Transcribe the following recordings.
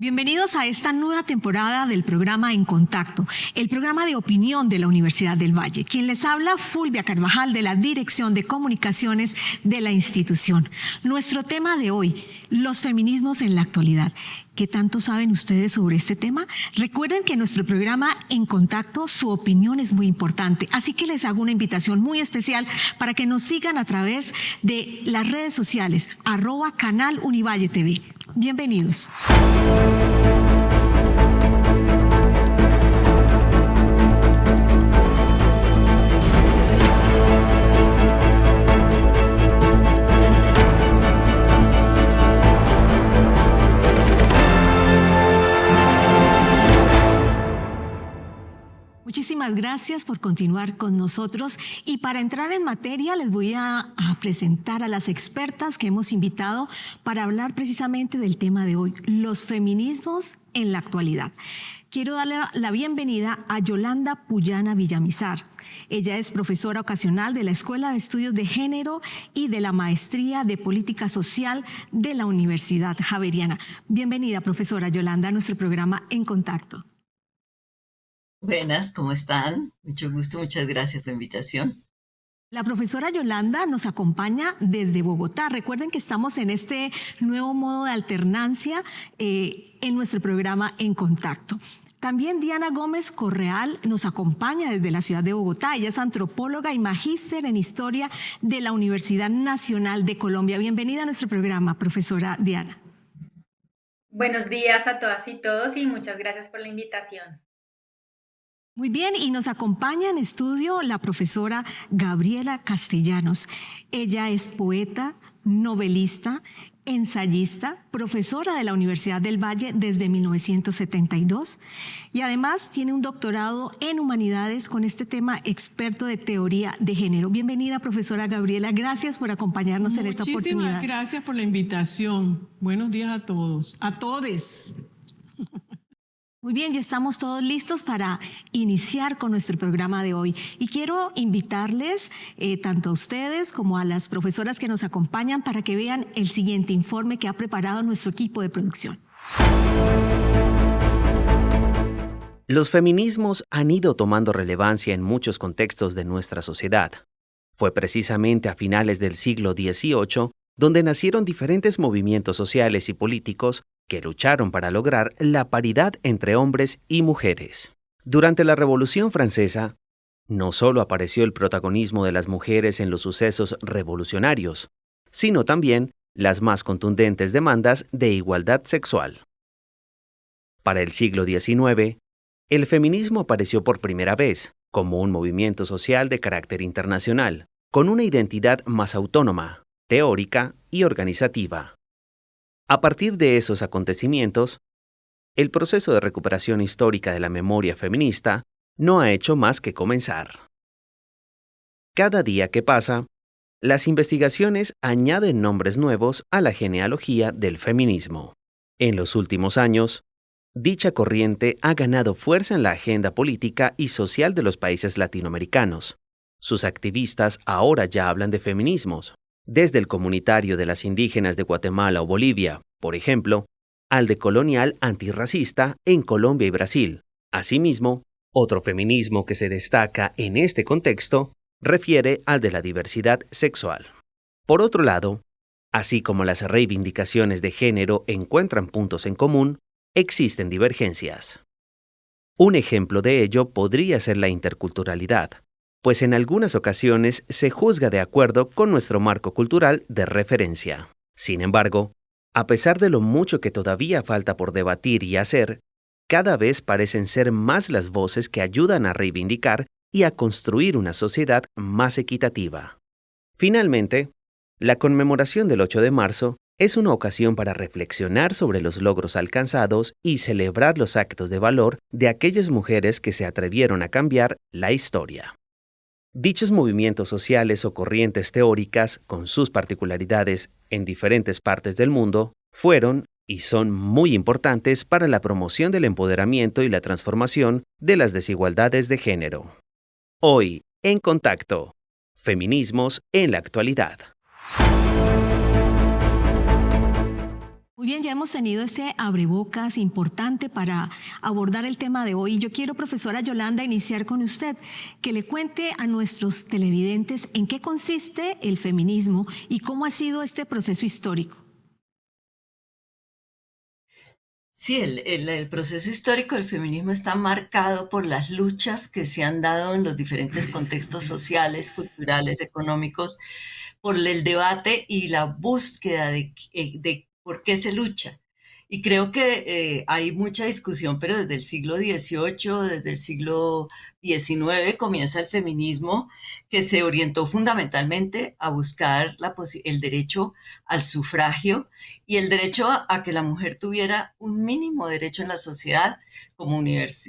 Bienvenidos a esta nueva temporada del programa En Contacto, el programa de opinión de la Universidad del Valle. Quien les habla, Fulvia Carvajal, de la Dirección de Comunicaciones de la institución. Nuestro tema de hoy, los feminismos en la actualidad. ¿Qué tanto saben ustedes sobre este tema? Recuerden que en nuestro programa En Contacto su opinión es muy importante, así que les hago una invitación muy especial para que nos sigan a través de las redes sociales, @Canal Univalle TV. Bienvenidos. Muchísimas gracias por continuar con nosotros y para entrar en materia les voy a presentar a las expertas que hemos invitado para hablar precisamente del tema de hoy, los feminismos en la actualidad. Quiero darle la bienvenida a Yolanda Puyana Villamizar. Ella es profesora ocasional de la Escuela de Estudios de Género y de la Maestría de Política Social de la Universidad Javeriana. Bienvenida, profesora Yolanda, a nuestro programa En Contacto. Buenas, ¿cómo están? Mucho gusto, muchas gracias por la invitación. La profesora Yolanda nos acompaña desde Bogotá. Recuerden que estamos en este nuevo modo de alternancia en nuestro programa En Contacto. También Diana Gómez Correal nos acompaña desde la ciudad de Bogotá. Ella es antropóloga y magíster en Historia de la Universidad Nacional de Colombia. Bienvenida a nuestro programa, profesora Diana. Buenos días a todas y todos y muchas gracias por la invitación. Muy bien, y nos acompaña en estudio la profesora Gabriela Castellanos. Ella es poeta, novelista, ensayista, profesora de la Universidad del Valle desde 1972 y además tiene un doctorado en humanidades con este tema, experto de teoría de género. Bienvenida, profesora Gabriela, gracias por acompañarnos en esta oportunidad. Muchísimas gracias por la invitación. Buenos días a todos, a todes. Muy bien, ya estamos todos listos para iniciar con nuestro programa de hoy. Y quiero invitarles tanto a ustedes como a las profesoras que nos acompañan para que vean el siguiente informe que ha preparado nuestro equipo de producción. Los feminismos han ido tomando relevancia en muchos contextos de nuestra sociedad. Fue precisamente a finales del siglo XVIII donde nacieron diferentes movimientos sociales y políticos que lucharon para lograr la paridad entre hombres y mujeres. Durante la Revolución Francesa, no solo apareció el protagonismo de las mujeres en los sucesos revolucionarios, sino también las más contundentes demandas de igualdad sexual. Para el siglo XIX, el feminismo apareció por primera vez como un movimiento social de carácter internacional, con una identidad más autónoma, teórica y organizativa. A partir de esos acontecimientos, el proceso de recuperación histórica de la memoria feminista no ha hecho más que comenzar. Cada día que pasa, las investigaciones añaden nombres nuevos a la genealogía del feminismo. En los últimos años, dicha corriente ha ganado fuerza en la agenda política y social de los países latinoamericanos. Sus activistas ahora ya hablan de feminismos, desde el comunitario de las indígenas de Guatemala o Bolivia, por ejemplo, al decolonial antirracista en Colombia y Brasil. Asimismo, otro feminismo que se destaca en este contexto refiere al de la diversidad sexual. Por otro lado, así como las reivindicaciones de género encuentran puntos en común, existen divergencias. Un ejemplo de ello podría ser la interculturalidad, pues en algunas ocasiones se juzga de acuerdo con nuestro marco cultural de referencia. Sin embargo, a pesar de lo mucho que todavía falta por debatir y hacer, cada vez parecen ser más las voces que ayudan a reivindicar y a construir una sociedad más equitativa. Finalmente, la conmemoración del 8 de marzo es una ocasión para reflexionar sobre los logros alcanzados y celebrar los actos de valor de aquellas mujeres que se atrevieron a cambiar la historia. Dichos movimientos sociales o corrientes teóricas, con sus particularidades en diferentes partes del mundo, fueron y son muy importantes para la promoción del empoderamiento y la transformación de las desigualdades de género. Hoy, En Contacto, feminismos en la actualidad. Muy bien, ya hemos tenido este abrebocas importante para abordar el tema de hoy. Yo quiero, profesora Yolanda, iniciar con usted, que le cuente a nuestros televidentes en qué consiste el feminismo y cómo ha sido este proceso histórico. Sí, el proceso histórico del feminismo está marcado por las luchas que se han dado en los diferentes contextos sociales, culturales, económicos, por el debate y la búsqueda de por qué se lucha. Y creo que hay mucha discusión, pero desde el siglo XVIII, desde el siglo XIX comienza el feminismo que se orientó fundamentalmente a buscar el derecho al sufragio y el derecho a que la mujer tuviera un mínimo derecho en la sociedad, como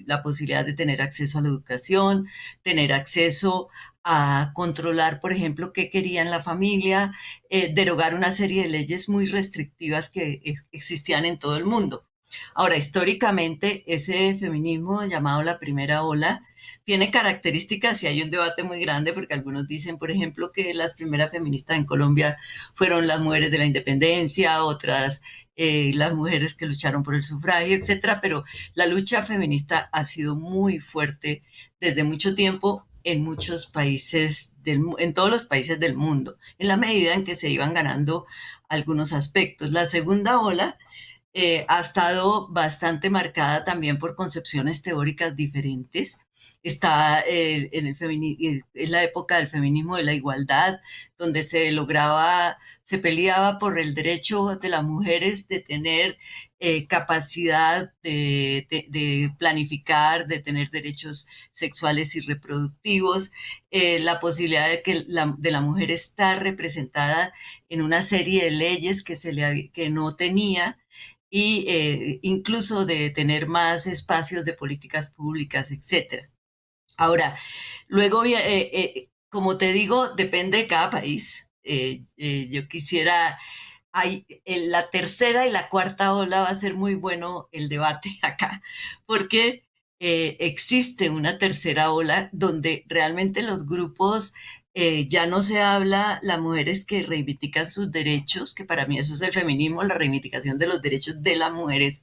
la posibilidad de tener acceso a la educación, tener acceso a controlar, por ejemplo, qué quería en la familia, derogar una serie de leyes muy restrictivas que existían en todo el mundo. Ahora, históricamente, ese feminismo llamado la primera ola tiene características y hay un debate muy grande porque algunos dicen, por ejemplo, que las primeras feministas en Colombia fueron las mujeres de la independencia, otras las mujeres que lucharon por el sufragio, etcétera, pero la lucha feminista ha sido muy fuerte desde mucho tiempo en muchos países, en todos los países del mundo, en la medida en que se iban ganando algunos aspectos. La segunda ola ha estado bastante marcada también por concepciones teóricas diferentes. Está es la época del feminismo de la igualdad, donde se peleaba por el derecho de las mujeres de tener capacidad de planificar, de tener derechos sexuales y reproductivos, la posibilidad de la mujer estar representada en una serie de leyes que no tenía, y incluso de tener más espacios de políticas públicas, etcétera. Ahora, luego, como te digo, depende de cada país. Yo quisiera, en la tercera y la cuarta ola va a ser muy bueno el debate acá, porque existe una tercera ola donde realmente los grupos ya no se habla, las mujeres que reivindican sus derechos, que para mí eso es el feminismo, la reivindicación de los derechos de las mujeres,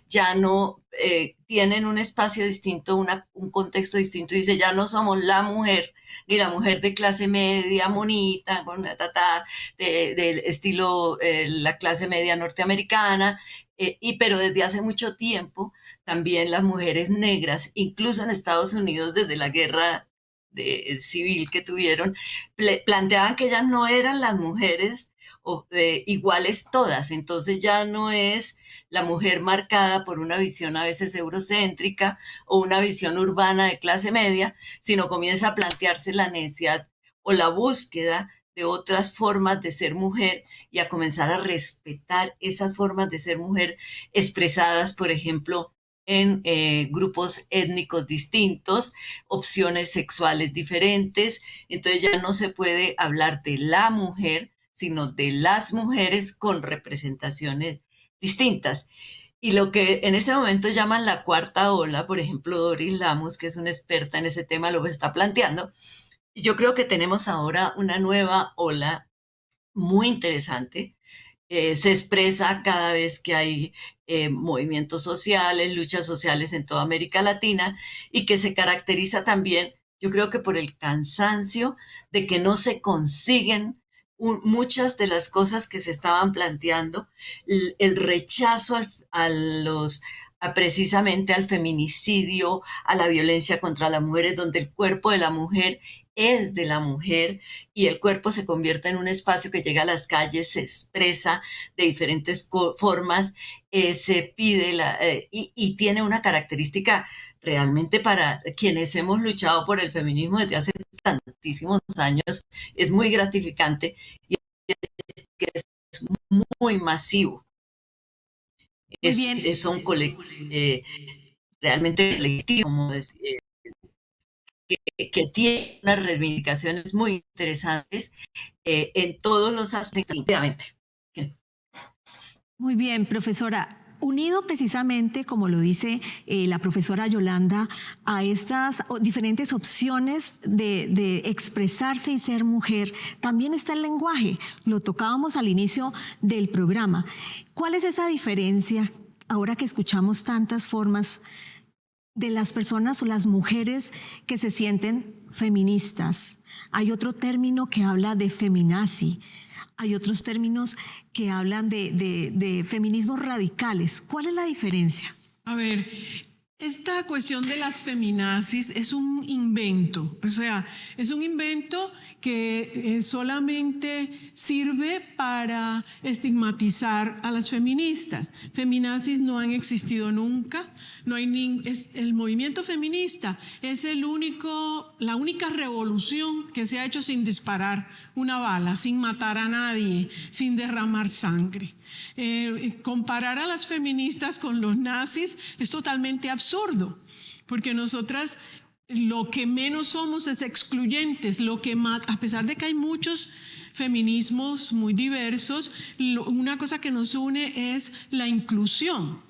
ya no tienen un espacio distinto, un contexto distinto. Dice, ya no somos la mujer, ni la mujer de clase media, monita, con del estilo la clase media norteamericana, pero desde hace mucho tiempo también las mujeres negras, incluso en Estados Unidos desde la guerra civil que tuvieron, planteaban que ellas no eran las mujeres iguales todas, entonces ya no es la mujer marcada por una visión a veces eurocéntrica o una visión urbana de clase media, sino comienza a plantearse la necesidad o la búsqueda de otras formas de ser mujer y a comenzar a respetar esas formas de ser mujer expresadas, por ejemplo, en grupos étnicos distintos, opciones sexuales diferentes. Entonces ya no se puede hablar de la mujer, sino de las mujeres con representaciones distintas. Y lo que en ese momento llaman la cuarta ola, por ejemplo, Doris Lamus, que es una experta en ese tema, lo está planteando. Y yo creo que tenemos ahora una nueva ola muy interesante. Se expresa cada vez que hay movimientos sociales, luchas sociales en toda América Latina, y que se caracteriza también, yo creo que por el cansancio de que no se consiguen muchas de las cosas que se estaban planteando, el rechazo precisamente al feminicidio, a la violencia contra las mujeres, donde el cuerpo de la mujer es de la mujer y el cuerpo se convierte en un espacio que llega a las calles, se expresa de diferentes formas, se pide y tiene una característica realmente para quienes hemos luchado por el feminismo desde hace tantísimos años, es muy gratificante y es que es muy masivo. Muy bien. Son realmente colectivos, que tiene unas reivindicaciones muy interesantes en todos los aspectos. Muy bien, profesora. unido precisamente, como lo dice la profesora Yolanda, a estas diferentes opciones de expresarse y ser mujer, también está el lenguaje. Lo tocábamos al inicio del programa. ¿Cuál es esa diferencia ahora que escuchamos tantas formas de las personas o las mujeres que se sienten feministas? Hay otro término que habla de feminazi. Hay otros términos que hablan de feminismos radicales. ¿Cuál es la diferencia? A ver, esta cuestión de las feminazis es un invento, o sea, es un invento que solamente sirve para estigmatizar a las feministas. Feminazis no han existido nunca, no hay el movimiento feminista es la única revolución que se ha hecho sin disparar una bala, sin matar a nadie, sin derramar sangre. Comparar a las feministas con los nazis es totalmente absurdo, porque nosotras lo que menos somos es excluyentes, lo que más, a pesar de que hay muchos feminismos muy diversos, una cosa que nos une es la inclusión.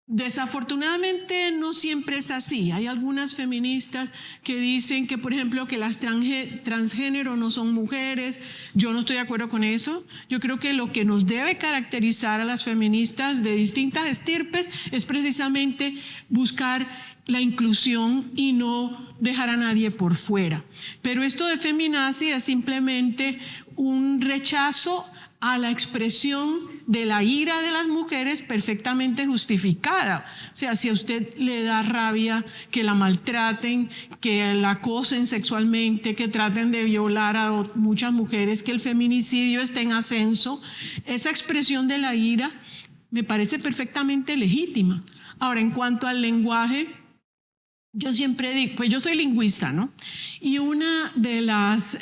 Desafortunadamente no siempre es así. Hay algunas feministas que dicen que, por ejemplo, que las transgénero no son mujeres. Yo no estoy de acuerdo con eso. Yo creo que lo que nos debe caracterizar a las feministas de distintas estirpes es precisamente buscar la inclusión y no dejar a nadie por fuera. Pero esto de feminazi es simplemente un rechazo a la expresión de la ira de las mujeres perfectamente justificada. O sea, si a usted le da rabia que la maltraten, que la acosen sexualmente, que traten de violar a muchas mujeres, que el feminicidio esté en ascenso, esa expresión de la ira me parece perfectamente legítima. Ahora, en cuanto al lenguaje, yo siempre digo, pues yo soy lingüista, ¿no? Y una de las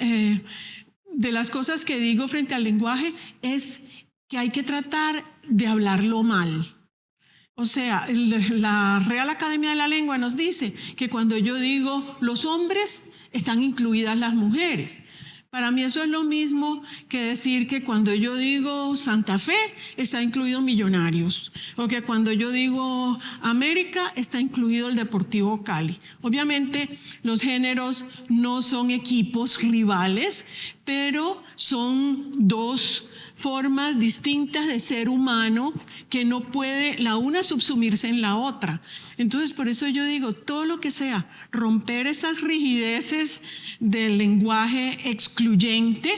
cosas que digo frente al lenguaje es que hay que tratar de hablarlo mal. O sea, la Real Academia de la Lengua nos dice que cuando yo digo los hombres, están incluidas las mujeres. Para mí eso es lo mismo que decir que cuando yo digo Santa Fe, está incluido Millonarios, o que cuando yo digo América, está incluido el Deportivo Cali. Obviamente los géneros no son equipos rivales, pero son dos formas distintas de ser humano que no puede la una subsumirse en la otra. Entonces, por eso yo digo, todo lo que sea romper esas rigideces del lenguaje excluyente,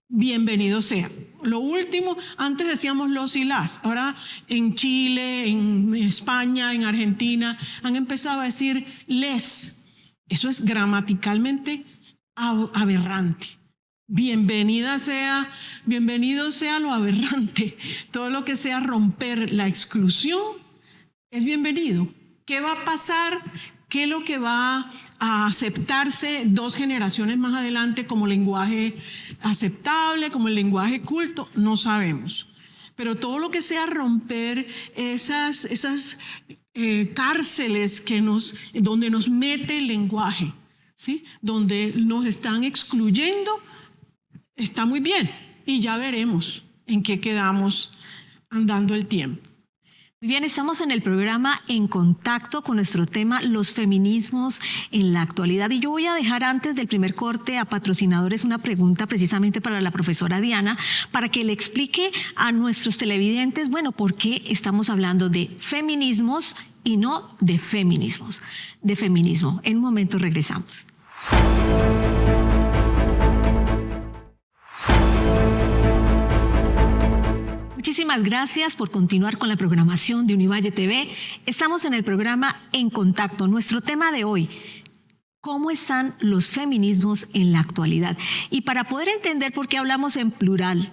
bienvenido sea. Lo último, antes decíamos los y las, ahora en Chile, en España, en Argentina, han empezado a decir les. Eso es gramaticalmente aberrante. Bienvenido sea lo aberrante. Todo lo que sea romper la exclusión es bienvenido. ¿Qué va a pasar? ¿Qué es lo que va a aceptarse 2 generaciones más adelante como lenguaje aceptable, como el lenguaje culto? No sabemos. Pero todo lo que sea romper esas cárceles donde nos mete el lenguaje, ¿sí? Donde nos están excluyendo, está muy bien, y ya veremos en qué quedamos andando el tiempo. Muy bien, estamos en el programa En Contacto con nuestro tema Los feminismos en la actualidad, y yo voy a dejar antes del primer corte a patrocinadores una pregunta precisamente para la profesora Diana, para que le explique a nuestros televidentes, bueno, por qué estamos hablando de feminismos y no de feminismos, de feminismo. En un momento regresamos. Muchísimas gracias por continuar con la programación de Univalle TV. Estamos en el programa En Contacto. Nuestro tema de hoy, ¿cómo están los feminismos en la actualidad? Y para poder entender por qué hablamos en plural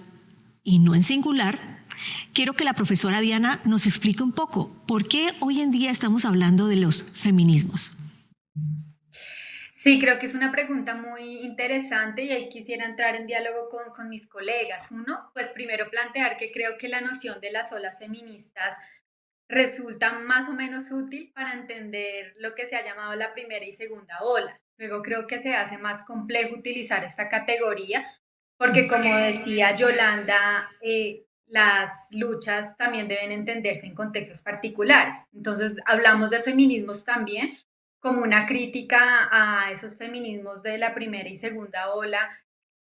y no en singular, quiero que la profesora Diana nos explique un poco por qué hoy en día estamos hablando de los feminismos. Sí, creo que es una pregunta muy interesante y ahí quisiera entrar en diálogo con mis colegas. Uno, pues primero plantear que creo que la noción de las olas feministas resulta más o menos útil para entender lo que se ha llamado la primera y segunda ola. Luego creo que se hace más complejo utilizar esta categoría porque, como decía Yolanda, las luchas también deben entenderse en contextos particulares. Entonces, hablamos de feminismos también como una crítica a esos feminismos de la primera y segunda ola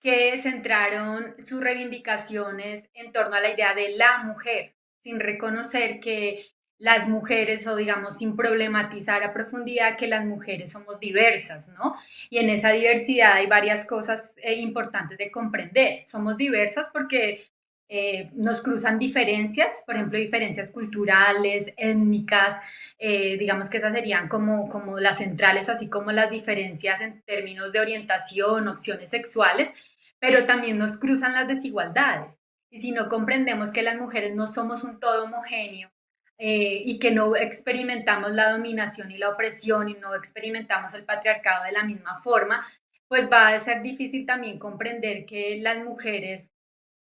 que centraron sus reivindicaciones en torno a la idea de la mujer, sin reconocer que las mujeres, o digamos, sin problematizar a profundidad que las mujeres somos diversas, ¿no? Y en esa diversidad hay varias cosas importantes de comprender. Somos diversas porque nos cruzan diferencias, por ejemplo, diferencias culturales, étnicas, digamos que esas serían como las centrales, así como las diferencias en términos de orientación, opciones sexuales, pero también nos cruzan las desigualdades. Y si no comprendemos que las mujeres no somos un todo homogéneo y que no experimentamos la dominación y la opresión y no experimentamos el patriarcado de la misma forma, pues va a ser difícil también comprender que las mujeres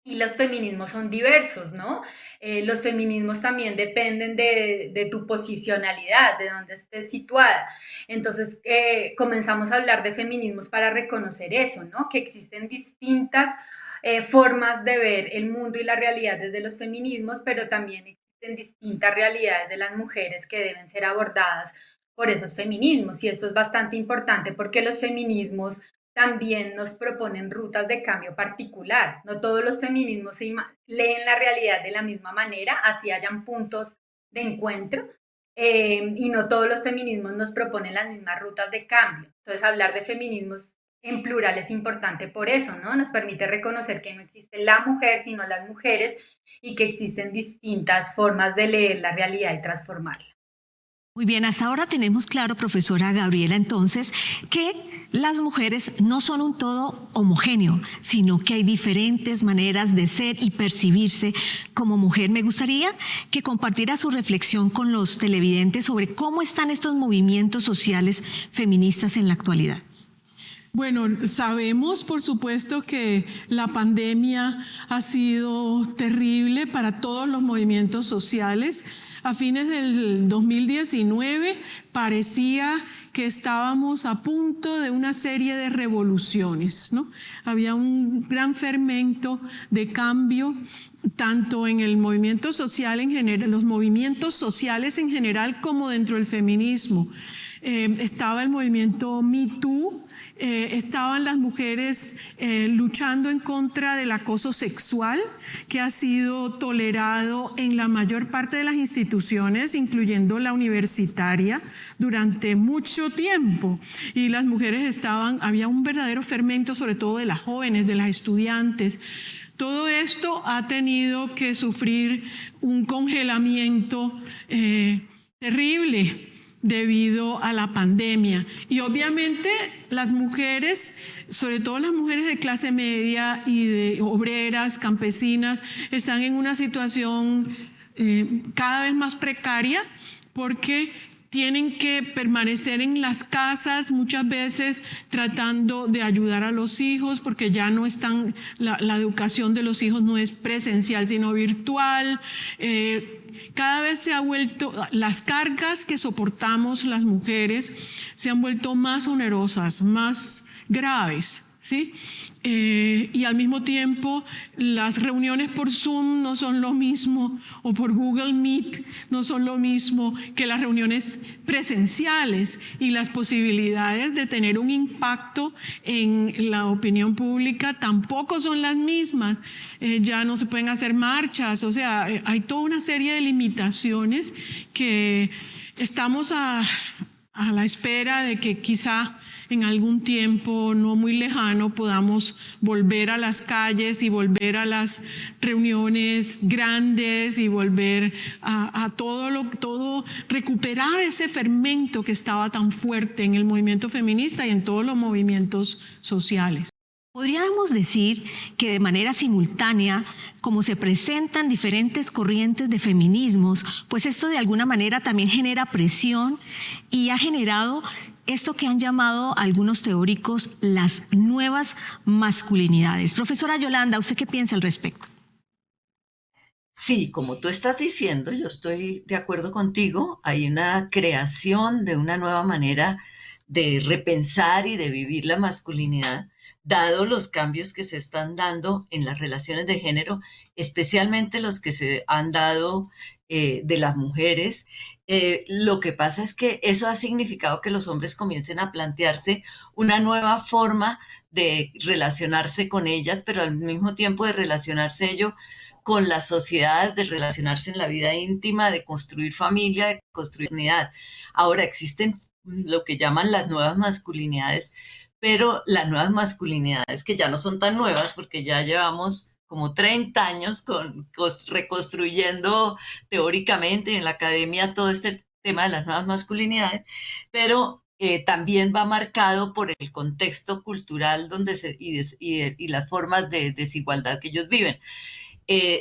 y los feminismos son diversos, ¿no? Los feminismos también dependen de tu posicionalidad, de dónde estés situada. Entonces, comenzamos a hablar de feminismos para reconocer eso, ¿no? Que existen distintas formas de ver el mundo y la realidad desde los feminismos, pero también existen distintas realidades de las mujeres que deben ser abordadas por esos feminismos. Y esto es bastante importante porque los feminismos también nos proponen rutas de cambio particular. No todos los feminismos leen la realidad de la misma manera, así hayan puntos de encuentro, y no todos los feminismos nos proponen las mismas rutas de cambio. Entonces, hablar de feminismos en plural es importante por eso, ¿no? Nos permite reconocer que no existe la mujer, sino las mujeres, y que existen distintas formas de leer la realidad y transformarla. Muy bien, hasta ahora tenemos claro, profesora Gabriela, entonces, que las mujeres no son un todo homogéneo, sino que hay diferentes maneras de ser y percibirse como mujer. Me gustaría que compartiera su reflexión con los televidentes sobre cómo están estos movimientos sociales feministas en la actualidad. Bueno, sabemos, por supuesto, que la pandemia ha sido terrible para todos los movimientos sociales. A fines del 2019 parecía que estábamos a punto de una serie de revoluciones, ¿no? Había un gran fermento de cambio, tanto en el movimiento social en general, los movimientos sociales en general, como dentro del feminismo. Estaba el movimiento Me Too, estaban las mujeres luchando en contra del acoso sexual que ha sido tolerado en la mayor parte de las instituciones, incluyendo la universitaria, durante mucho tiempo. Y las mujeres había un verdadero fermento, sobre todo de las jóvenes, de las estudiantes. Todo esto ha tenido que sufrir un congelamiento terrible debido a la pandemia. Y obviamente las mujeres, sobre todo las mujeres de clase media y de obreras, campesinas, están en una situación cada vez más precaria porque tienen que permanecer en las casas muchas veces tratando de ayudar a los hijos porque ya no están, la educación de los hijos no es presencial sino virtual. Cada vez se ha vuelto, las cargas que soportamos las mujeres se han vuelto más onerosas, más graves, ¿sí? Y al mismo tiempo las reuniones por Zoom no son lo mismo, o por Google Meet no son lo mismo que las reuniones presenciales, y las posibilidades de tener un impacto en la opinión pública tampoco son las mismas. Ya no se pueden hacer marchas, o sea, hay toda una serie de limitaciones que estamos a la espera de que quizá en algún tiempo no muy lejano podamos volver a las calles y volver a las reuniones grandes y volver a todo recuperar ese fermento que estaba tan fuerte en el movimiento feminista y en todos los movimientos sociales. Podríamos decir que de manera simultánea, como se presentan diferentes corrientes de feminismos, pues esto de alguna manera también genera presión y ha generado esto que han llamado algunos teóricos las nuevas masculinidades. Profesora Yolanda, ¿usted qué piensa al respecto? Sí, como tú estás diciendo, yo estoy de acuerdo contigo. Hay una creación de una nueva manera de repensar y de vivir la masculinidad dado los cambios que se están dando en las relaciones de género, especialmente los que se han dado de las mujeres. Lo que pasa es que eso ha significado que los hombres comiencen a plantearse una nueva forma de relacionarse con ellas, pero al mismo tiempo de relacionarse ellos con la sociedad, de relacionarse en la vida íntima, de construir familia, de construir unidad. Ahora existen lo que llaman las nuevas masculinidades, pero las nuevas masculinidades que ya no son tan nuevas porque ya llevamos como 30 años reconstruyendo teóricamente en la academia todo este tema de las nuevas masculinidades, pero también va marcado por el contexto cultural y las formas de desigualdad que ellos viven.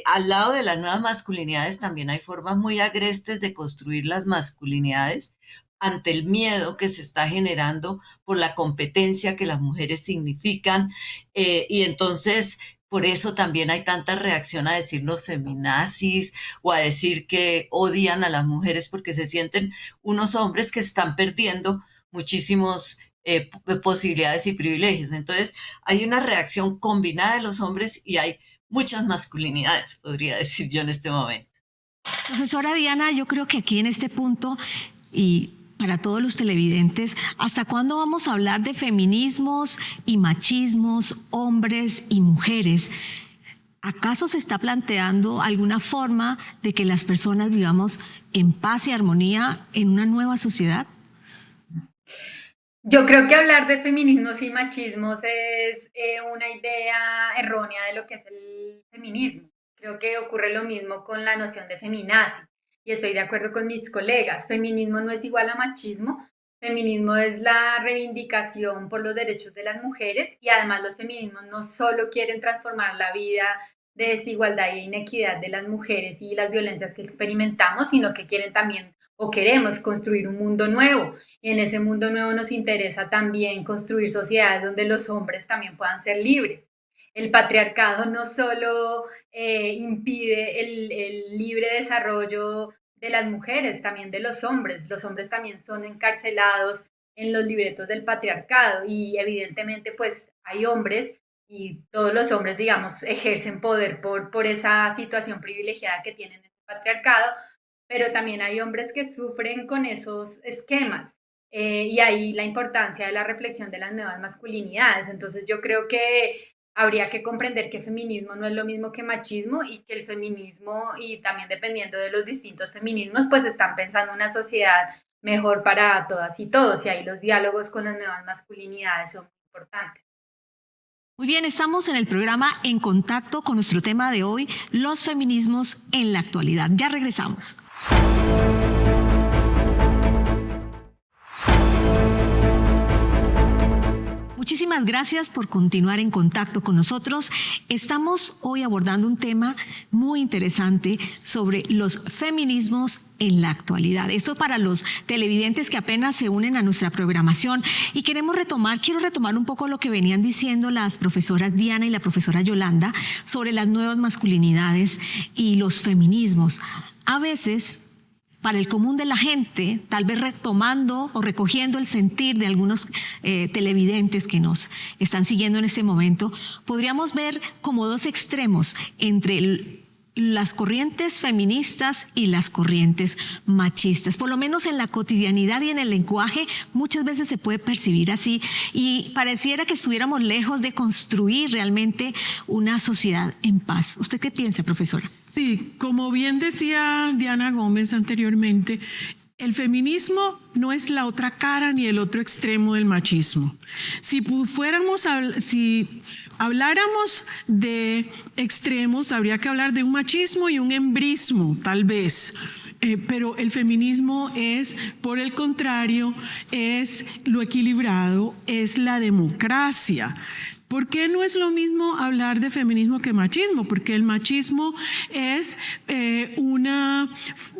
Al lado de las nuevas masculinidades también hay formas muy agrestes de construir las masculinidades ante el miedo que se está generando por la competencia que las mujeres significan, y entonces por eso también hay tanta reacción a decirnos feminazis o a decir que odian a las mujeres porque se sienten unos hombres que están perdiendo muchísimos posibilidades y privilegios. Entonces hay una reacción combinada de los hombres y hay muchas masculinidades, podría decir yo en este momento. Profesora Diana, yo creo que aquí en este punto, y para todos los televidentes, ¿hasta cuándo vamos a hablar de feminismos y machismos, hombres y mujeres? ¿Acaso se está planteando alguna forma de que las personas vivamos en paz y armonía en una nueva sociedad? Yo creo que hablar de feminismos y machismos es una idea errónea de lo que es el feminismo. Creo que ocurre lo mismo con la noción de feminazi. Y estoy de acuerdo con mis colegas, feminismo no es igual a machismo, feminismo es la reivindicación por los derechos de las mujeres y además los feminismos no solo quieren transformar la vida de desigualdad e inequidad de las mujeres y las violencias que experimentamos, sino que quieren también o queremos construir un mundo nuevo y en ese mundo nuevo nos interesa también construir sociedades donde los hombres también puedan ser libres. El patriarcado no solo impide el libre desarrollo de las mujeres, también de los hombres. Los hombres también son encarcelados en los libretos del patriarcado y evidentemente pues hay hombres y todos los hombres, digamos, ejercen poder por esa situación privilegiada que tienen en el patriarcado, pero también hay hombres que sufren con esos esquemas. Y ahí la importancia de la reflexión de las nuevas masculinidades. Entonces yo creo que habría que comprender que feminismo no es lo mismo que machismo y que el feminismo, y también dependiendo de los distintos feminismos, pues están pensando una sociedad mejor para todas y todos, y ahí los diálogos con las nuevas masculinidades son muy importantes. Muy bien, estamos en el programa En Contacto con nuestro tema de hoy, los feminismos en la actualidad. Ya regresamos. Muchísimas gracias por continuar en contacto con nosotros. Estamos hoy abordando un tema muy interesante sobre los feminismos en la actualidad. Esto para los televidentes que apenas se unen a nuestra programación y quiero retomar un poco lo que venían diciendo las profesoras Diana y la profesora Yolanda sobre las nuevas masculinidades y los feminismos. A veces, para el común de la gente, tal vez retomando o recogiendo el sentir de algunos televidentes que nos están siguiendo en este momento, podríamos ver como dos extremos entre las corrientes feministas y las corrientes machistas. Por lo menos en la cotidianidad y en el lenguaje muchas veces se puede percibir así y pareciera que estuviéramos lejos de construir realmente una sociedad en paz. ¿Usted qué piensa, profesora? Sí, como bien decía Diana Gómez anteriormente, el feminismo no es la otra cara ni el otro extremo del machismo. Si habláramos de extremos, habría que hablar de un machismo y un embrismo, tal vez. Pero el feminismo es, por el contrario, es lo equilibrado, es la democracia. ¿Por qué no es lo mismo hablar de feminismo que machismo? Porque el machismo es una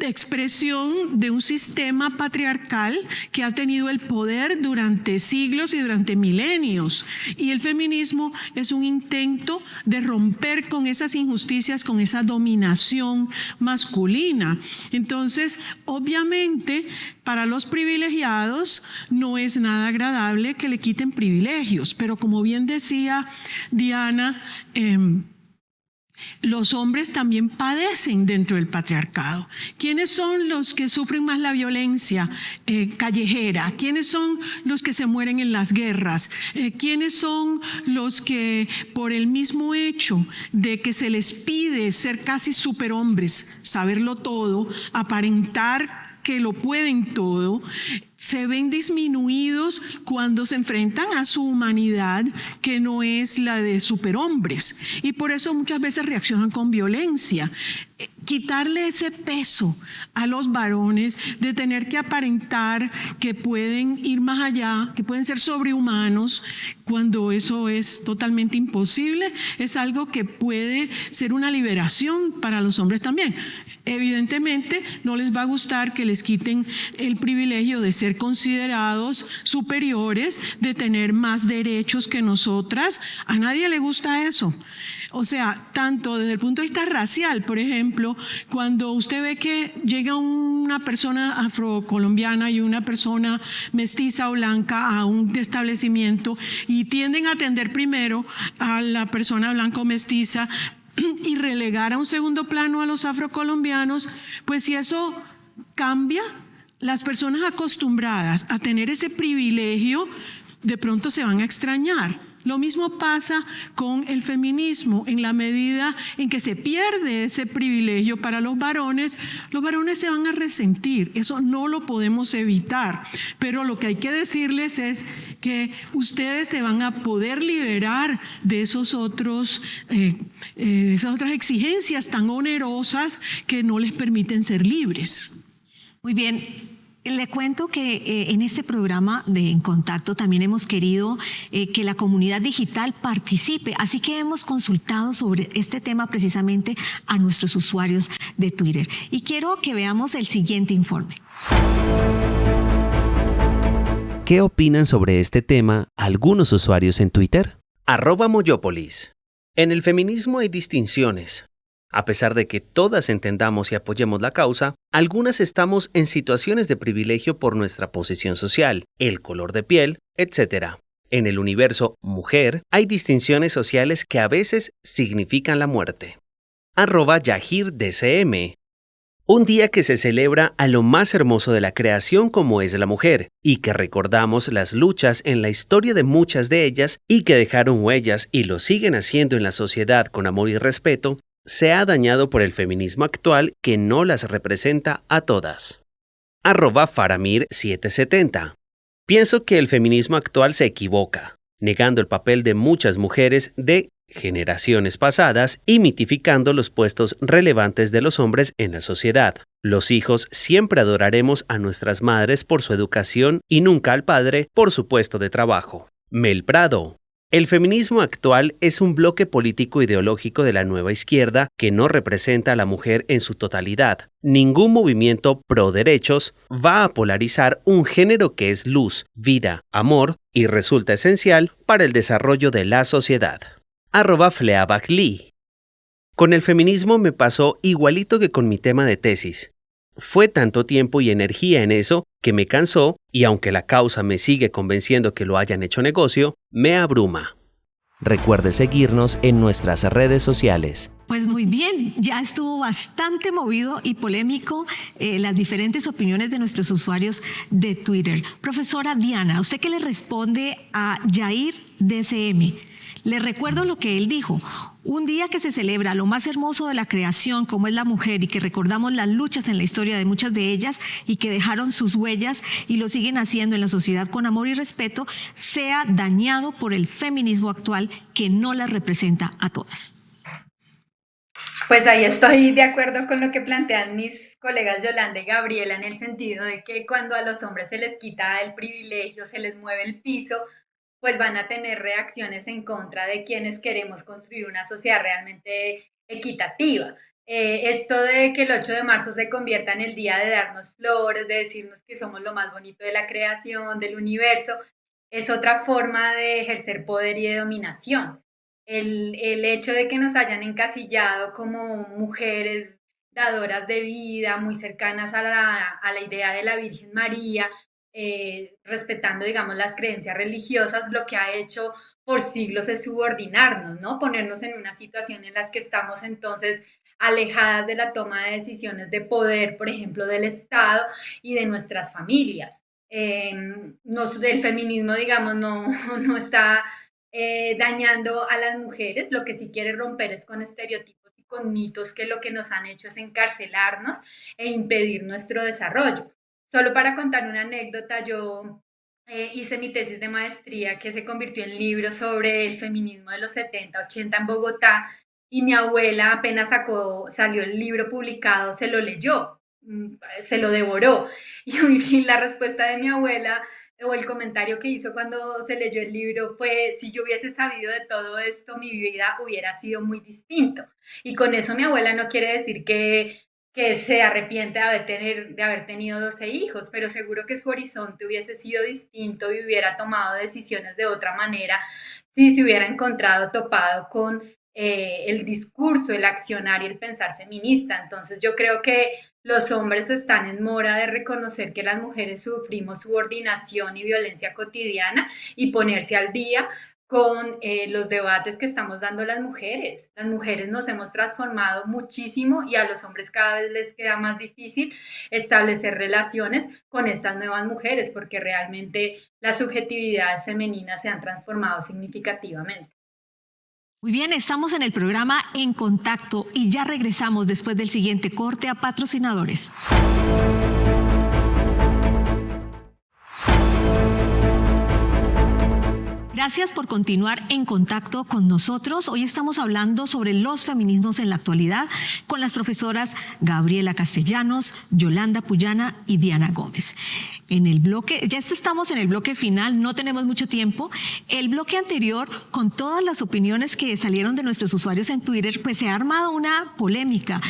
expresión de un sistema patriarcal que ha tenido el poder durante siglos y durante milenios. Y el feminismo es un intento de romper con esas injusticias, con esa dominación masculina. Entonces, obviamente, Para los privilegiados no es nada agradable que le quiten privilegios, pero como bien decía Diana, los hombres también padecen dentro del patriarcado. ¿Quiénes son los que sufren más la violencia callejera? ¿Quiénes son los que se mueren en las guerras? ¿Quiénes son los que, por el mismo hecho de que se les pide ser casi superhombres, saberlo todo, aparentar que lo pueden todo, se ven disminuidos cuando se enfrentan a su humanidad, que no es la de superhombres? Y por eso muchas veces reaccionan con violencia. Quitarle ese peso a los varones de tener que aparentar que pueden ir más allá, que pueden ser sobrehumanos, cuando eso es totalmente imposible, es algo que puede ser una liberación para los hombres también. Evidentemente no les va a gustar que les quiten el privilegio de ser considerados superiores, de tener más derechos que nosotras. A nadie le gusta eso. O sea, tanto desde el punto de vista racial, por ejemplo, cuando usted ve que llega una persona afrocolombiana y una persona mestiza o blanca a un establecimiento y tienden a atender primero a la persona blanca o mestiza y relegar a un segundo plano a los afrocolombianos, pues si eso cambia, las personas acostumbradas a tener ese privilegio de pronto se van a extrañar. Lo mismo pasa con el feminismo. En la medida en que se pierde ese privilegio para los varones se van a resentir. Eso no lo podemos evitar. Pero lo que hay que decirles es que ustedes se van a poder liberar de esas otras exigencias tan onerosas que no les permiten ser libres. Muy bien. Le cuento que en este programa de En Contacto también hemos querido que la comunidad digital participe, así que hemos consultado sobre este tema precisamente a nuestros usuarios de Twitter. Y quiero que veamos el siguiente informe. ¿Qué opinan sobre este tema algunos usuarios en Twitter? @Moyopolis. En el feminismo hay distinciones. A pesar de que todas entendamos y apoyemos la causa, algunas estamos en situaciones de privilegio por nuestra posición social, el color de piel, etc. En el universo mujer hay distinciones sociales que a veces significan la muerte. @YahirDCM. Un día que se celebra a lo más hermoso de la creación como es la mujer, y que recordamos las luchas en la historia de muchas de ellas y que dejaron huellas y lo siguen haciendo en la sociedad con amor y respeto, se ha dañado por el feminismo actual que no las representa a todas. @Faramir770. Pienso que el feminismo actual se equivoca, negando el papel de muchas mujeres de generaciones pasadas y mitificando los puestos relevantes de los hombres en la sociedad. Los hijos siempre adoraremos a nuestras madres por su educación y nunca al padre por su puesto de trabajo. Mel Prado. El feminismo actual es un bloque político ideológico de la nueva izquierda que no representa a la mujer en su totalidad. Ningún movimiento pro derechos va a polarizar un género que es luz, vida, amor y resulta esencial para el desarrollo de la sociedad. @Fleabag Lee. Con el feminismo me pasó igualito que con mi tema de tesis. Fue tanto tiempo y energía en eso que me cansó y aunque la causa me sigue convenciendo que lo hayan hecho negocio, me abruma. Recuerde seguirnos en nuestras redes sociales. Pues muy bien, ya estuvo bastante movido y polémico las diferentes opiniones de nuestros usuarios de Twitter. Profesora Diana, ¿usted qué le responde a Yair DCM? Le recuerdo lo que él dijo. Un día que se celebra lo más hermoso de la creación, como es la mujer, y que recordamos las luchas en la historia de muchas de ellas y que dejaron sus huellas y lo siguen haciendo en la sociedad con amor y respeto, sea dañado por el feminismo actual que no las representa a todas. Pues ahí estoy de acuerdo con lo que plantean mis colegas Yolanda y Gabriela, en el sentido de que cuando a los hombres se les quita el privilegio, se les mueve el piso, pues van a tener reacciones en contra de quienes queremos construir una sociedad realmente equitativa. Esto de que el 8 de marzo se convierta en el día de darnos flores, de decirnos que somos lo más bonito de la creación, del universo, es otra forma de ejercer poder y de dominación. El hecho de que nos hayan encasillado como mujeres dadoras de vida, muy cercanas a la idea de la Virgen María, respetando, digamos, las creencias religiosas, lo que ha hecho por siglos es subordinarnos, ¿no? Ponernos en una situación en la que estamos entonces alejadas de la toma de decisiones de poder, por ejemplo, del Estado y de nuestras familias. El feminismo, digamos, no está dañando a las mujeres, lo que sí quiere romper es con estereotipos y con mitos que lo que nos han hecho es encarcelarnos e impedir nuestro desarrollo. Solo para contar una anécdota, yo hice mi tesis de maestría que se convirtió en libro sobre el feminismo de los 70, 80 en Bogotá, y mi abuela apenas salió el libro publicado, se lo leyó, se lo devoró. Y la respuesta de mi abuela o el comentario que hizo cuando se leyó el libro fue: si yo hubiese sabido de todo esto, mi vida hubiera sido muy distinto. Y con eso mi abuela no quiere decir que se arrepiente de haber tenido 12 hijos, pero seguro que su horizonte hubiese sido distinto y hubiera tomado decisiones de otra manera si se hubiera encontrado topado con el discurso, el accionar y el pensar feminista. Entonces yo creo que los hombres están en mora de reconocer que las mujeres sufrimos subordinación y violencia cotidiana y ponerse al día con los debates que estamos dando las mujeres. Las mujeres nos hemos transformado muchísimo y a los hombres cada vez les queda más difícil establecer relaciones con estas nuevas mujeres porque realmente las subjetividades femeninas se han transformado significativamente. Muy bien, estamos en el programa En Contacto y ya regresamos después del siguiente corte a patrocinadores. Gracias por continuar en contacto con nosotros. Hoy estamos hablando sobre los feminismos en la actualidad con las profesoras Gabriela Castellanos, Yolanda Puyana y Diana Gómez. En el bloque, ya estamos en el bloque final, no tenemos mucho tiempo. El bloque anterior, con todas las opiniones que salieron de nuestros usuarios en Twitter, pues se ha armado una polémica.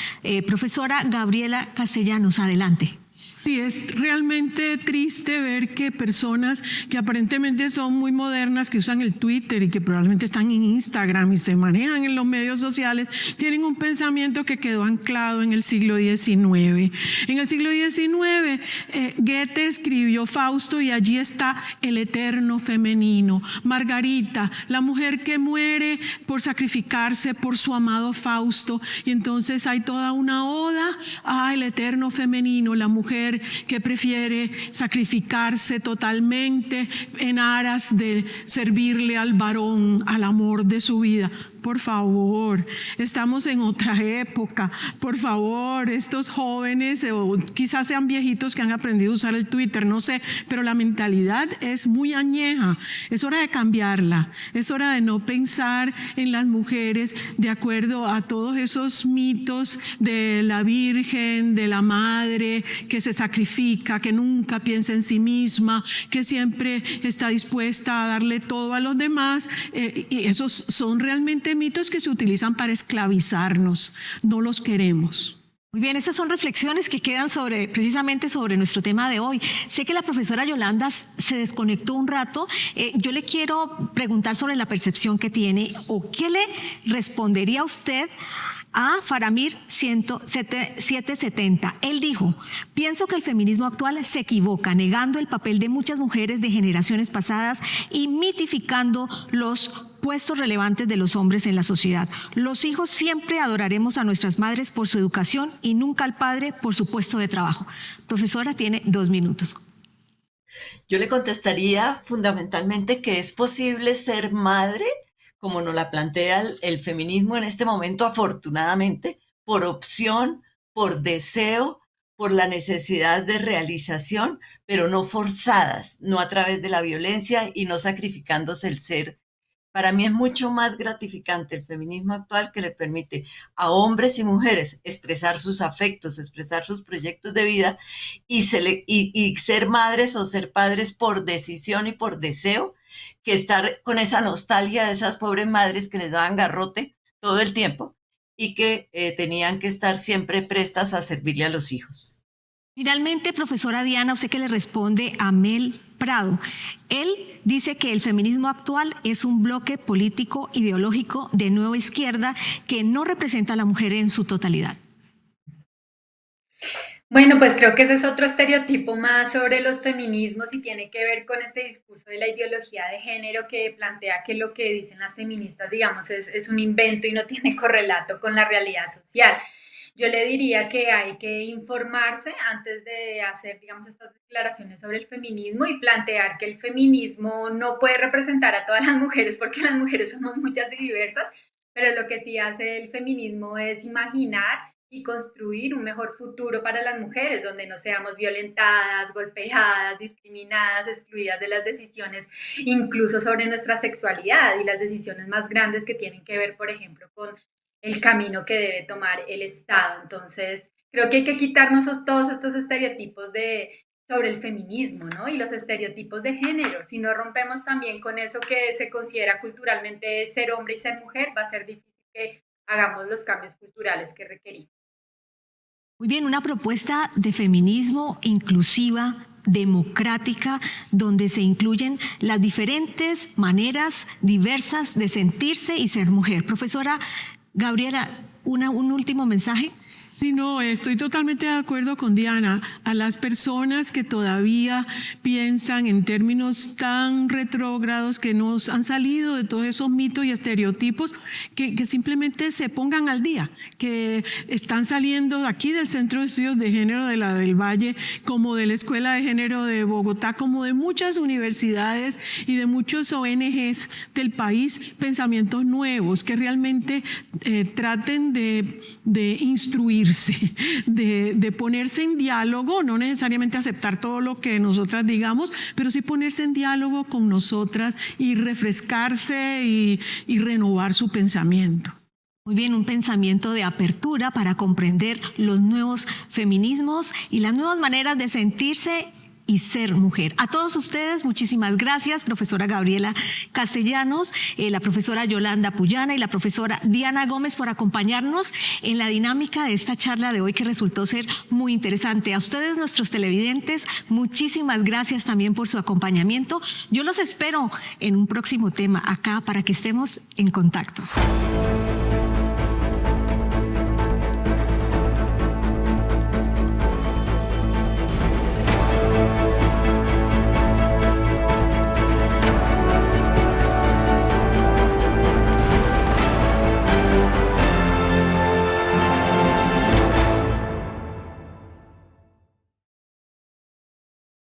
Profesora Gabriela Castellanos, adelante. Sí, es realmente triste ver que personas que aparentemente son muy modernas, que usan el Twitter y que probablemente están en Instagram y se manejan en los medios sociales, tienen un pensamiento que quedó anclado en el siglo XIX. En el siglo XIX, Goethe escribió Fausto y allí está el eterno femenino. Margarita, la mujer que muere por sacrificarse por su amado Fausto, y entonces hay toda una oda al eterno femenino, la mujer que prefiere sacrificarse totalmente en aras de servirle al varón, al amor de su vida. Por favor, estamos en otra época. Por favor, estos jóvenes o quizás sean viejitos que han aprendido a usar el Twitter, no sé, pero la mentalidad es muy añeja. Es hora de cambiarla. Es hora de no pensar en las mujeres de acuerdo a todos esos mitos de la Virgen, de la Madre que se sacrifica, que nunca piensa en sí misma, que siempre está dispuesta a darle todo a los demás. Y esos son realmente mitos que se utilizan para esclavizarnos. No los queremos. Muy bien, estas son reflexiones que quedan precisamente sobre nuestro tema de hoy. Sé que la profesora Yolanda se desconectó un rato. Yo le quiero preguntar sobre la percepción que tiene o qué le respondería usted a Faramir 770. Él dijo: pienso que el feminismo actual se equivoca, negando el papel de muchas mujeres de generaciones pasadas y mitificando los puestos relevantes de los hombres en la sociedad. Los hijos siempre adoraremos a nuestras madres por su educación y nunca al padre por su puesto de trabajo. Profesora, tiene 2 minutos. Yo le contestaría fundamentalmente que es posible ser madre, como nos la plantea el feminismo en este momento, afortunadamente, por opción, por deseo, por la necesidad de realización, pero no forzadas, no a través de la violencia y no sacrificándose el ser. Para mí es mucho más gratificante el feminismo actual, que le permite a hombres y mujeres expresar sus afectos, expresar sus proyectos de vida y ser madres o ser padres por decisión y por deseo, que estar con esa nostalgia de esas pobres madres que les daban garrote todo el tiempo y que tenían que estar siempre prestas a servirle a los hijos. Finalmente, profesora Diana, usted que le responde a Mel Prado. Él dice que el feminismo actual es un bloque político ideológico de nueva izquierda que no representa a la mujer en su totalidad. Bueno, pues creo que ese es otro estereotipo más sobre los feminismos y tiene que ver con este discurso de la ideología de género que plantea que lo que dicen las feministas, digamos, es un invento y no tiene correlato con la realidad social. Yo le diría que hay que informarse antes de hacer, digamos, estas declaraciones sobre el feminismo y plantear que el feminismo no puede representar a todas las mujeres porque las mujeres somos muchas y diversas, pero lo que sí hace el feminismo es imaginar y construir un mejor futuro para las mujeres, donde no seamos violentadas, golpeadas, discriminadas, excluidas de las decisiones, incluso sobre nuestra sexualidad y las decisiones más grandes que tienen que ver, por ejemplo, con el camino que debe tomar el Estado. Entonces, creo que hay que quitarnos todos estos estereotipos sobre el feminismo, ¿no? Y los estereotipos de género. Si no rompemos también con eso que se considera culturalmente ser hombre y ser mujer, va a ser difícil que hagamos los cambios culturales que requerimos. Muy bien, una propuesta de feminismo inclusiva, democrática, donde se incluyen las diferentes maneras diversas de sentirse y ser mujer. Profesora Gabriela, un último mensaje. Sí, no, estoy totalmente de acuerdo con Diana. A las personas que todavía piensan en términos tan retrógrados, que nos han salido de todos esos mitos y estereotipos, que simplemente se pongan al día, que están saliendo aquí del Centro de Estudios de Género de la del Valle, como de la Escuela de Género de Bogotá, como de muchas universidades y de muchos ONGs del país, pensamientos nuevos que realmente traten de instruir, de ponerse en diálogo, no necesariamente aceptar todo lo que nosotras digamos, pero sí ponerse en diálogo con nosotras y refrescarse y renovar su pensamiento. Muy bien, un pensamiento de apertura para comprender los nuevos feminismos y las nuevas maneras de sentirse y ser mujer. A todos ustedes, muchísimas gracias, profesora Gabriela Castellanos, la profesora Yolanda Puyana y la profesora Diana Gómez por acompañarnos en la dinámica de esta charla de hoy que resultó ser muy interesante. A ustedes, nuestros televidentes, muchísimas gracias también por su acompañamiento. Yo los espero en un próximo tema acá para que estemos en contacto.